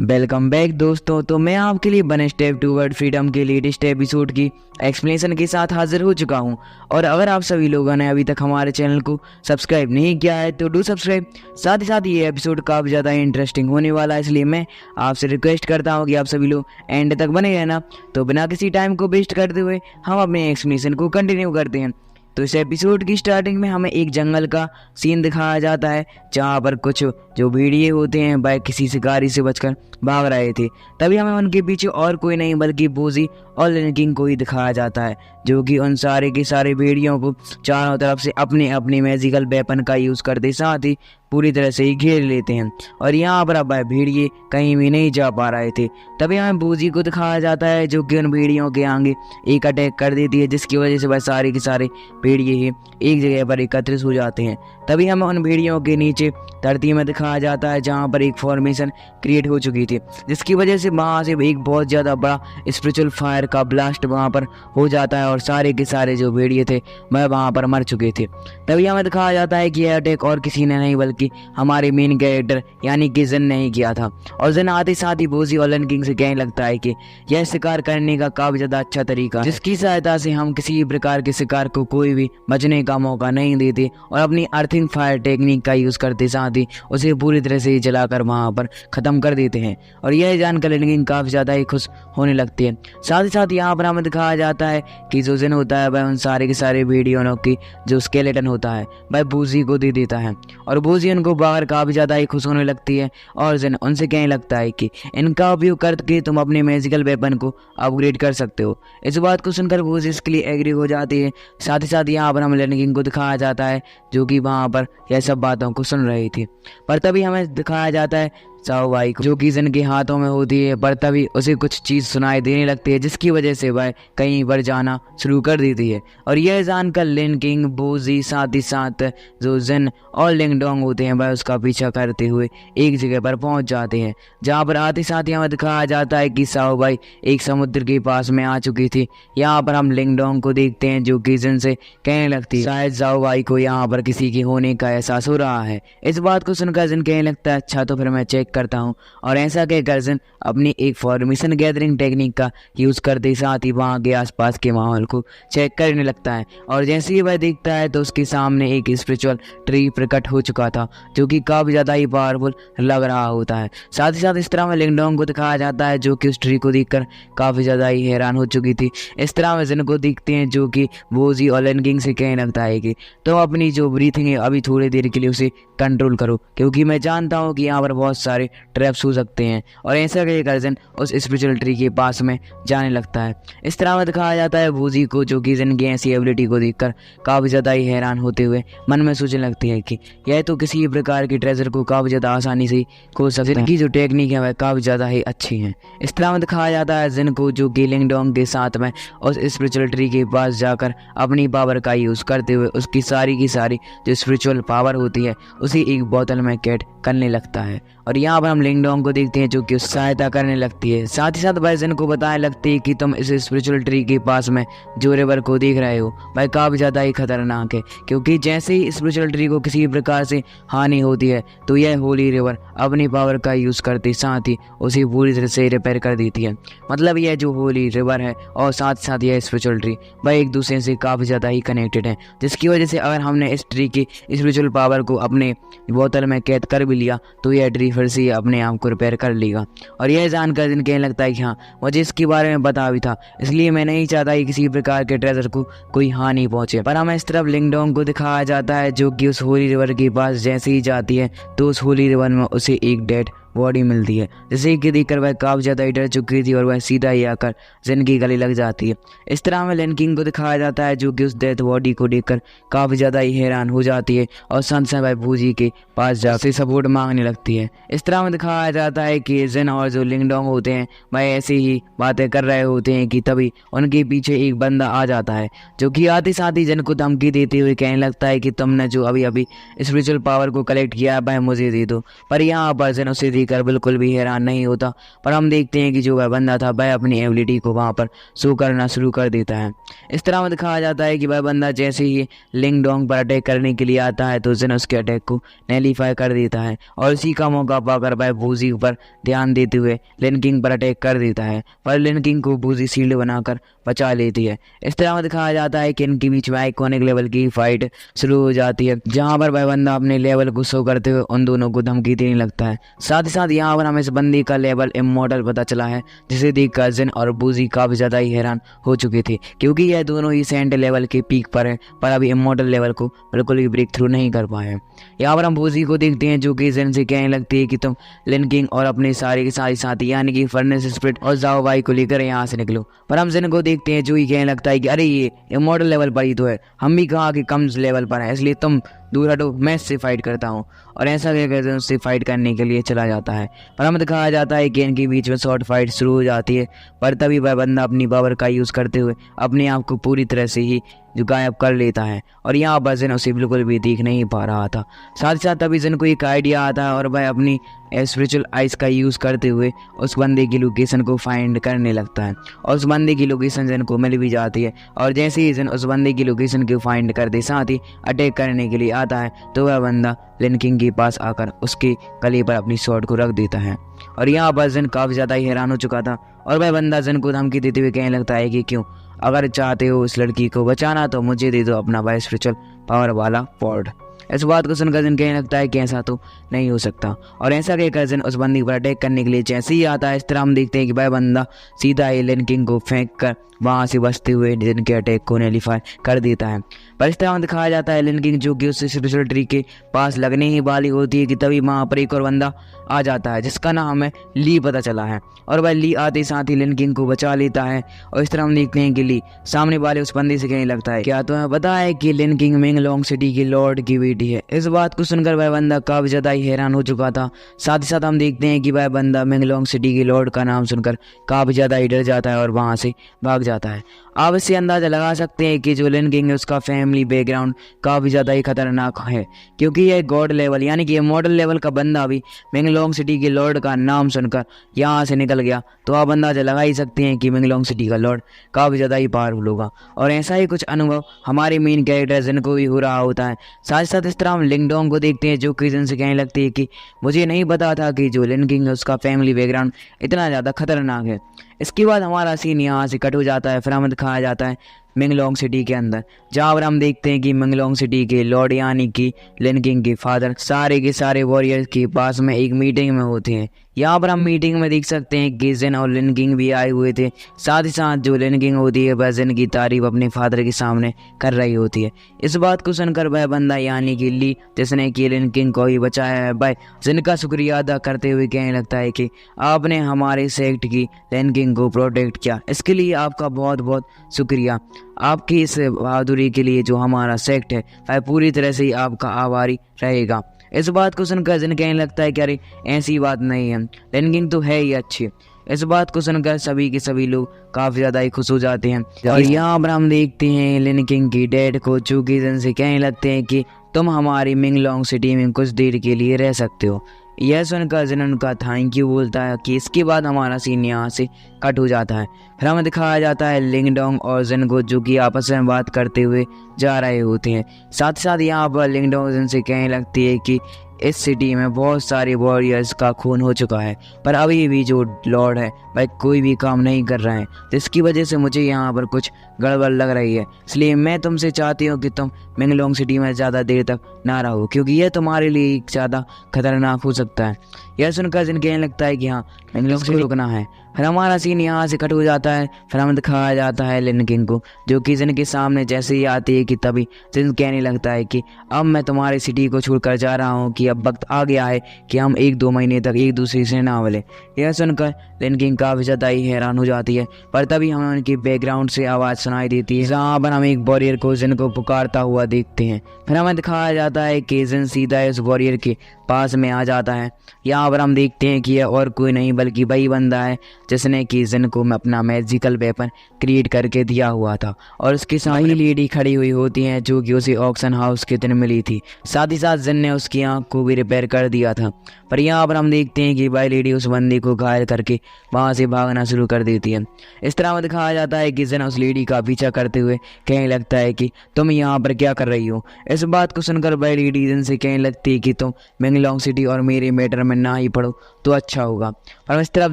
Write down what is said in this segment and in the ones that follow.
Welcome back दोस्तों। तो मैं आपके लिए वन स्टेप टूवर्ड फ्रीडम के लेटेस्ट एपिसोड की एक्सप्लेनेशन के साथ हाजिर हो चुका हूं। और अगर आप सभी लोगों ने अभी तक हमारे चैनल को सब्सक्राइब नहीं किया है तो डू सब्सक्राइब। साथ ही साथ ये एपिसोड काफ़ी ज़्यादा इंटरेस्टिंग होने वाला है, इसलिए मैं आपसे रिक्वेस्ट करता हूँ कि आप सभी लोग एंड तक बने रहना। तो बिना किसी टाइम को वेस्ट करते हुए हम अपने एक्सप्लेनेशन को कंटिन्यू करते हैं। तो इस एपिसोड की स्टार्टिंग में हमें एक जंगल का सीन दिखाया जाता है, जहाँ पर कुछ जो भेड़िए होते हैं वह किसी शिकारी से बचकर भाग रहे थे। तभी हमें उनके पीछे और कोई नहीं बल्कि बोजी और लिन किंग को ही दिखाया जाता है, जो कि उन सारे के सारे भेड़ियों को चारों तरफ से अपने अपने मैजिकल वेपन का यूज़ करते साथ ही पूरी तरह से ही घेर लेते हैं। और यहाँ पर अब वह भेड़िए कहीं भी नहीं जा पा रहे थे। तभी हमें बोजी को दिखाया जाता है, जो कि उन भेड़ियों के आगे एक अटैक कर देती है, जिसकी वजह से वह सारे के सारे भेड़िए ही एक जगह पर एकत्रित हो जाते हैं। तभी हमें उन भेड़ियों के नीचे धरती में दिखाया जाता है, जहाँ पर एक फॉर्मेशन क्रिएट हो चुकी थी, जिसकी वजह से वहाँ से एक बहुत ज़्यादा बड़ा स्पिरिचुअल फायर का ब्लास्ट वहाँ पर हो जाता है और सारे के सारे जो भेड़िए थे वह वहाँ पर मर चुके थे। तभी हमें दिखाया जाता है कि यह अटैक और किसी ने नहीं बल्कि हमारे मेन कैरेक्टर यानी कि जिन ने ही किया था। और जिन आते साथ ही बोजी और लिन किंग से कहने लगता है कि यह शिकार करने का काफ़ी ज़्यादा अच्छा तरीका है, जिसकी सहायता से हम किसी भी प्रकार के शिकार को कोई भी बचने का मौका नहीं देते और अपनी अर्थिंग फायर टेक्निक का यूज़ करते साथ ही उसे पूरी तरह से जलाकर वहाँ पर ख़त्म कर देते हैं। और यह जानकर लिन किंग काफ़ी ज़्यादा ही खुश होने लगती है। साथ ही साथ यहाँ पर हमें दिखाया जाता है कि जो जिन होता है वह उन सारे के सारे भेड़ियों की जो स्केलेटन होता है वह बोजी को दे देता है और बोजी उनको बाहर काफ़ी ज़्यादा ही खुश होने लगती है। और जिन उनसे कहने लगता है कि इनका उपयोग करके तुम अपने मैजिकल वेपन को अपग्रेड कर सकते हो। इस बात को सुनकर बोजी इसके लिए एग्री हो जाती है। साथ ही साथ यहाँ पर हमें लिन किंग को दिखाया जाता है, जो कि वहाँ पर यह सब बातों को सुन रही थी। पर तभी हमें दिखाया जाता है चाओ भाई को, जो कि जिन के हाथों में होती है। पर तभी उसे कुछ चीज़ सुनाई देने लगती है, जिसकी वजह से वह कहीं पर जाना शुरू कर देती है। और यह जानकर लिन किंग, बोजी साथ ही साथ जो जिन और लिंग डोंग होते हैं वह उसका पीछा करते हुए एक जगह पर पहुंच जाते हैं, जहां पर आते साथ ही हमें दिखाया जाता है कि साओ भाई एक समुद्र के पास में आ चुकी थी। यहाँ पर हम लिंग डोंग को देखते हैं, जो कि जिन से कहने लगती है शायद जाओ भाई को यहाँ पर किसी के होने का एहसास हो रहा है। इस बात को सुनकर जिन कहने लगता है अच्छा तो फिर मैं चेक करता हूँ। और ऐसा कहकर जिन अपनी एक फॉर्मेशन गैदरिंग टेक्निक का यूज़ करते साथ ही वहाँ के आसपास के माहौल को चेक करने लगता है। और जैसे ही वह देखता है तो उसके सामने एक स्पिरिचुअल ट्री प्रकट हो चुका था, जो कि काफ़ी ज़्यादा ही पावरफुल लग रहा होता है। साथ ही साथ इस तरह में लिंग डोंग को दिखाया जाता है, जो कि उस ट्री को देखकर काफ़ी ज़्यादा ही हैरान हो चुकी थी। इस तरह में जिन को देखते हैं, जो कि बोजी और लिन किंग से कहने लगता है कि तुम अपनी जो ब्रीथिंग है अभी थोड़ी देर के लिए उसे कंट्रोल करो, क्योंकि मैं जानता हूँ कि यहाँ पर बहुत सारे ट्रैप्स हो सकते हैं। और ऐसा कहकर जिन उस स्पिरिचुअल ट्री के पास में जाने लगता है। इस तरह में दिखाया जाता है बोजी को, जो कि जिन की ऐसी एबिलिटी को देखकर काफ़ी ज़्यादा ही हैरान होते हुए मन में सोचने लगती है कि यह तो किसी भी प्रकार की ट्रेजर को काफ़ी ज़्यादा आसानी से खोज सकता है। जिनकी जो टेक्निक है वह काफ़ी ज़्यादा ही अच्छी है। इस तरह में दिखाया जाता है जिन को, जो कि लिंग डोंग के साथ में उस स्पिरिचुअल ट्री के पास जाकर अपनी पावर का यूज़ करते हुए उसकी सारी की सारी जो स्पिरिचुअल पावर होती है उसे एक बोतल में कैद करने लगता है। और यहाँ पर हम लिंग डोंग को देखते हैं, जो कि उस सहायता करने लगती है। साथ ही साथ वह जिन को बताने लगती है कि तुम इस स्पिरिचुअल ट्री के पास में जो रिवर को देख रहे हो वह काफ़ी ज़्यादा ही खतरनाक है, क्योंकि जैसे ही स्पिरिचुअल ट्री को किसी प्रकार से हानि होती है तो यह होली रिवर अपनी पावर का यूज़ करते साथ ही उसे पूरी तरह से रिपेयर कर देती है। मतलब यह जो होली रिवर है और साथ साथ यह स्पिरिचुअल ट्री वह एक दूसरे से काफ़ी ज़्यादा ही कनेक्टेड है, जिसकी वजह से अगर हमने इस ट्री की स्पिरिचुअल पावर को अपने बोतल में कैद कर भी लिया तो यह ट्री फिर से अपने आप को रिपेयर कर लेगा। और यह जानकर जिन कहने लगता है कि हाँ मुझे इसके बारे में पता भी था, इसलिए मैं नहीं चाहता कि किसी प्रकार के ट्रेजर को कोई हानि पहुंचे। पर हमें इस तरफ लिंग डोंग को दिखाया जाता है, जो कि उस होली रिवर के पास जैसे ही जाती है तो उस होली रिवर में उसे एक डेड बॉडी मिलती है, जिसे कि देखकर वह काफ़ी ज़्यादा डर चुकी थी और वह सीधा ही आकर जिन की गले लग जाती है। इस तरह में लिन किंग को दिखाया जाता है, जो कि उस डेथ बॉडी को देखकर काफ़ी ज़्यादा ही हैरान हो जाती है और संत से वह भूजी के पास जाकर सपोर्ट मांगने लगती है। इस तरह में दिखाया जाता है कि जिन और जो लिंग डोंग होते हैं वह ऐसे ही बातें कर रहे होते हैं कि तभी उनके पीछे एक बंदा आ जाता है, जो कि आते साथ ही जिन को धमकी देते हुए कहने लगता है कि तुमने जो अभी अभी स्पिरिचुअल पावर को कलेक्ट किया है वह मुझे दे दो। पर यहाँ पर जिन उसे देखकर बिल्कुल भी हैरान नहीं होता, पर हम देखते हैं कि जो वह बंदा था वह अपनी एबिलिटी को वहाँ पर शो करना शुरू कर देता है। इस तरह में दिखाया जाता है कि वह बंदा जैसे ही लिंग डोंग पर अटैक करने के लिए आता है तो जिन उसके अटैक को नैलीफाई कर देता है और इसी का मौका पाकर वह बूजी पर ध्यान देते हुए लिन किंग पर अटैक कर देता है, पर लिन किंग को बूजी शील्ड बनाकर बचा लेती है। इस तरह में दिखाया जाता है कि इनके बीच में आइकॉनिक लेवल की फाइट शुरू हो जाती है, जहां पर वह बंदा अपने लेवल को शो करते हुए उन दोनों को धमकी देने लगता है। साथ ही साथ यहाँ पर हमें इस बंदी का लेवल इमॉर्टल पता चला है, जिसे देखकर जिन और बूजी काफी ज्यादा ही हैरान हो चुके थे, क्योंकि यह दोनों ही सेंट लेवल के पीक पर है, पर अभी इमॉर्टल लेवल को बिल्कुल भी ब्रेक थ्रू नहीं कर पाए। यहाँ पर हम बूजी को देखते हैं जो कि जिन से कहने लगती है कि तुम लिन किंग और अपने सारे के सारे साथी यानी कि फर्नेस स्प्रिट और जाओ भाई को लेकर यहाँ से निकलो। पर हम जिन को देखते हैं जो ही कहने लगता है कि अरे ये इमॉर्टल लेवल पर ही तो है, हम भी कहा कि कम लेवल पर है, इसलिए तुम दूर हटो, मैं इससे फाइट करता हूँ। और ऐसा कहकर उससे फाइट करने के लिए चला जाता है, पर हमें दिखाया जाता है कि इनके बीच में शॉर्ट फाइट शुरू हो जाती है, पर तभी वह बंदा अपनी पावर का यूज़ करते हुए अपने आप को पूरी तरह से ही जो गायब कर लेता है और यहाँ पर जिन उसे बिल्कुल भी देख नहीं पा रहा था। साथ ही साथ तभी जिन को एक आइडिया आता है और वह अपनी स्पिरिचुअल आइज का यूज़ करते हुए उस बंदे की लोकेशन को फाइंड करने लगता है और उस बंदे की लोकेशन जिन को मिल भी जाती है। और जैसे ही जिन उस बंदे की लोकेशन को फाइंड करते साथ ही अटैक करने के लिए आता है तो वह बंदा लिन किंग के पास आकर उसके गले पर अपनी स्वॉर्ड को रख देता है। और यहाँ पर जिन काफ़ी ज़्यादा ही हैरान हो चुका था और वह बंदा जिन को धमकी देते हुए कहने लगता है कि क्यों, अगर चाहते हो उस लड़की को बचाना तो मुझे दे दो अपना वाइस स्पिरिचुअल पावर वाला पॉड। इस बात को सुनकर जिन कहने लगता है कि ऐसा तो नहीं हो सकता और ऐसा कहकर जिन उस बंदी पर अटैक करने के लिए जैसे ही आता है, इस तरह हम देखते हैं कि वह बंदा सीधा ही लिन किंग को फेंक कर वहाँ से बचते हुए जिन के अटैक को नैलीफाई कर देता है। पर इस तरह दिखाया जाता है लिन किंग जो कि उस स्पिरिचुअल ट्री के पास लगने ही वाली होती है कि तभी वहाँ पर एक और बंदा आ जाता है जिसका नाम हमें ली पता चला है और वह ली आते साथ ही लिन किंग को बचा लेता है। और इस तरह हम देखते हैं कि ली सामने वाले उस बंदे से कहने लगता है, क्या तुम्हें पता है कि लिन किंग मेंगलोंग सिटी के लॉर्ड की बेटी है। इस बात को सुनकर वह बंदा काफी ज्यादा ही हैरान हो चुका था। साथ ही साथ हम देखते हैं कि वह बंदा मेंगलोंग सिटी के लॉर्ड का नाम सुनकर काफी ज्यादा ही डर जाता है और वहां से भाग जाता है। आप इससे अंदाजा लगा सकते हैं कि जो लिन किंग है उसका फैमिली बैकग्राउंड काफी ज्यादा ही खतरनाक है, क्योंकि यह गॉड लेवल यानी कि मॉडल लेवल का बंदा भी मेंगलोंग सिटी के लॉर्ड का नाम सुनकर यहाँ से निकल गया, तो आप अंदाजा लगा ही सकते हैं कि मेंगलोंग सिटी का लॉर्ड काफी ज्यादा ही पावरफुल होगा। और ऐसा ही कुछ अनुभव हमारे मेन कैरेक्टर जिन को भी हो रहा होता है। साथ ही साथ इस तरह हम लिंग डोंग को देखते हैं जो कि जिन से कहने लगती है कि मुझे नहीं पता था कि जो लिन किंग है उसका फैमिली बैकग्राउंड इतना ज़्यादा खतरनाक है। इसके बाद हमारा सीन यहाँ से कट हो जाता है, फिर हमें दिखाया जाता है मेंगलोंग सिटी के अंदर, जहाँ पर हम देखते हैं कि मेंगलोंग सिटी के लॉर्ड यानी कि लिन किंग के फादर सारे के सारे वॉरियर्स के पास में एक मीटिंग में होते हैं। यहाँ पर हम मीटिंग में देख सकते हैं कि जिन और लिन किंग भी आए हुए थे। साथ ही साथ जो लिन किंग होती है वह जिन की तारीफ अपने फादर के सामने कर रही होती है। इस बात को सुनकर वह बंदा यानी कि ली जिसने कि लिन किंग को ही बचाया है भाई जिन का शुक्रिया अदा करते हुए कहने लगता है कि आपने हमारे सेक्ट की लिन किंग को प्रोटेक्ट किया, इसके लिए आपका बहुत बहुत शुक्रिया। आपकी इस बहादुरी के लिए जो हमारा सेक्ट है वह पूरी तरह से ही आपका आभारी रहेगा। इस बात को सुनकर जिन कहने लगता है कि अरे ऐसी बात नहीं है, लिन किंग तो है ही अच्छी। इस बात को सुनकर सभी के सभी लोग काफ़ी ज़्यादा ही खुश हो जाते हैं। और यहाँ पर हम देखते हैं लिन किंग की डैड को जो कि जिन से कहने लगते हैं कि तुम हमारी मेंगलोंग सिटी में कुछ देर के लिए रह सकते हो। यह सुनकर जिन उनका थैंक यू बोलता है कि इसके बाद हमारा सीन यहाँ से कट हो जाता है। फिर हमें दिखाया जाता है लिंग डोंग और जिन को जो कि आपस में बात करते हुए जा रहे होते हैं। साथ साथ यहाँ पर लिंग डोंग जिन से कहने लगती है कि इस सिटी में बहुत सारे वॉरियर्स का खून हो चुका है, पर अभी भी जो लॉर्ड है भाई कोई भी काम नहीं कर रहे हैं, तो इसकी वजह से मुझे यहाँ पर कुछ गड़बड़ लग रही है। इसलिए मैं तुमसे चाहती हूँ कि तुम मेंगलोंग सिटी में ज़्यादा देर तक ना रहो, क्योंकि यह तुम्हारे लिए ज़्यादा खतरनाक हो सकता है। यह सुनकर जिन कहने लगता है कि हाँ मेंगलोंग से रुकना है। फिर हमारा सीन यहाँ से कट हो जाता है। फिर हमें दिखाया जाता है लिन किंग को जो कि जिन के सामने जैसे ही आती है कि तभी जिन कहने लगता है कि अब मैं तुम्हारी सिटी को छोड़कर जा रहा हूँ, कि अब वक्त आ गया है कि हम 1-2 महीने तक एक दूसरे से ना मिले। यह सुनकर लिन किंग काफ़ी ज़्यादा ही हैरान हो जाती है, पर तभी हमें उनकी बैकग्राउंड से आवाज़ सुनाई देती है, जहाँ पर हम एक वॉरियर को जिन को पुकारता हुआ देखते हैं। फिर हमें दिखाया जाता है कि जिन सीधा उस वॉरियर के पास में आ जाता है। यहाँ पर हम देखते हैं कि यह और कोई नहीं बल्कि वही बंदा है जिसने कि जिन को अपना मैजिकल वेपन क्रिएट करके दिया हुआ था, और उसके साथ ही लेडी खड़ी हुई होती हैं जो कि उसे ऑक्शन हाउस के दिन मिली थी। साथ ही साथ जिन ने उसकी आँख को भी रिपेयर कर दिया था। पर यहाँ पर हम देखते हैं कि भाई लेडी उस बंदी को घायल करके वहाँ से भागना शुरू कर देती है। इस तरह में दिखाया जाता है कि जिन उस लेडी का पीछा करते हुए कहने लगता है कि तुम यहाँ पर क्या कर रही हो। इस बात को सुनकर भाई लेडी जिन से कहने लगती है कि तुम मेंगलोंग सिटी और मेरे मैटर में ना ही पढ़ो तो अच्छा होगा। पर हम इस तरफ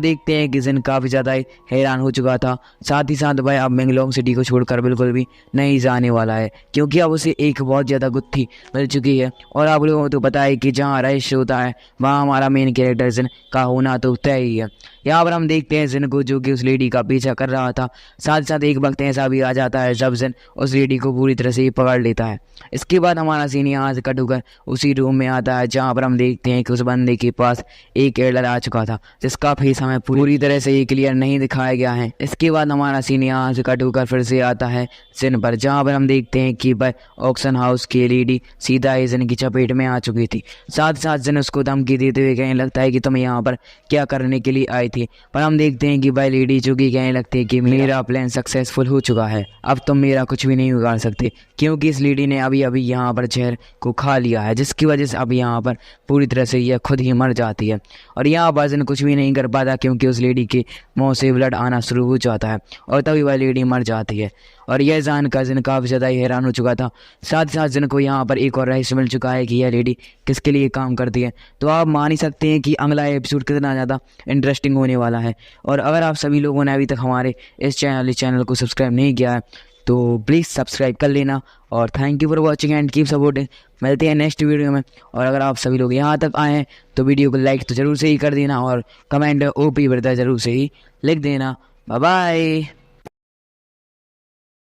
देखते हैं कि जिन काफ़ी ज़्यादा हैरान हो चुका था, साथ ही साथ भाई अब मेंगलोंग सिटी को छोड़कर बिल्कुल भी नहीं जाने वाला है, क्योंकि अब उसे एक बहुत ज़्यादा गुत्थी मिल चुकी है। और आप लोगों को तो पता है कि जहाँ रहस्य होता है वहाँ हमारा मेन कैरेक्टर जिन का होना तो तय ही है। यहाँ पर हम देखते हैं जिन को, जो कि उस लेडी का पीछा कर रहा था। साथ ही साथ एक वक्त ऐसा भी आ जाता है जब जिन उस लेडी को पूरी तरह से ही पकड़ लेता है। इसके बाद हमारा सीन यहाँ से कट होकर उसी रूम में आता है जहाँ पर हम देखते हैं कि उस बंदे के पास एक एडर आ चुका था, जिसका फेस हमें पूरी तरह से ही क्लियर नहीं दिखाया गया है। इसके बाद हमारा सीन यहाँ से कट होकर फिर से आता है जिन पर, जहाँ पर हम देखते हैं कि भाई ऑक्शन हाउस की लेडी सीधा ही जिन की चपेट में आ चुकी थी। साथ ही साथ जिन उसको धमकी देते हुए कहने लगता है कि तुम यहाँ पर क्या करने के लिए आई थी। पर हम देखते हैं कि भाई लेडी जो कि कहने लगती है कि मेरा प्लान सक्सेसफुल हो चुका है, अब तुम मेरा कुछ भी नहीं बिगाड़ सकते, क्योंकि इस लेडी ने अभी अभी यहाँ पर जहर को खा लिया है, जिसकी वजह से अब यहाँ पर पूरी तरह से यह खुद ही मर जाती है। और यहाँ पर जिन कुछ भी नहीं कर पाता, क्योंकि उस लेडी के मुँह से ब्लड आना शुरू हो जाता है और तभी वह लेडी मर जाती है। और यह जानकर जिन काफ़ी ज़्यादा हैरान हो चुका था। साथ ही साथ जिन को यहाँ पर एक और रहस्य मिल चुका है कि यह लेडी किसके लिए काम करती है। तो आप मान ही सकते हैं कि अगला एपिसोड कितना ज़्यादा इंटरेस्टिंग होने वाला है। और अगर आप सभी लोगों ने अभी तक हमारे इस चैनल को सब्सक्राइब नहीं किया है तो प्लीज़ सब्सक्राइब कर लेना। और thank you for watching and keep supporting. मिलते हैं नेक्स्ट वीडियो में। और अगर आप सभी लोग यहाँ तक आए हैं तो वीडियो को लाइक तो ज़रूर से ही कर देना और कमेंट ओपी ब्रदर ज़रूर से ही लिख देना। Bye bye.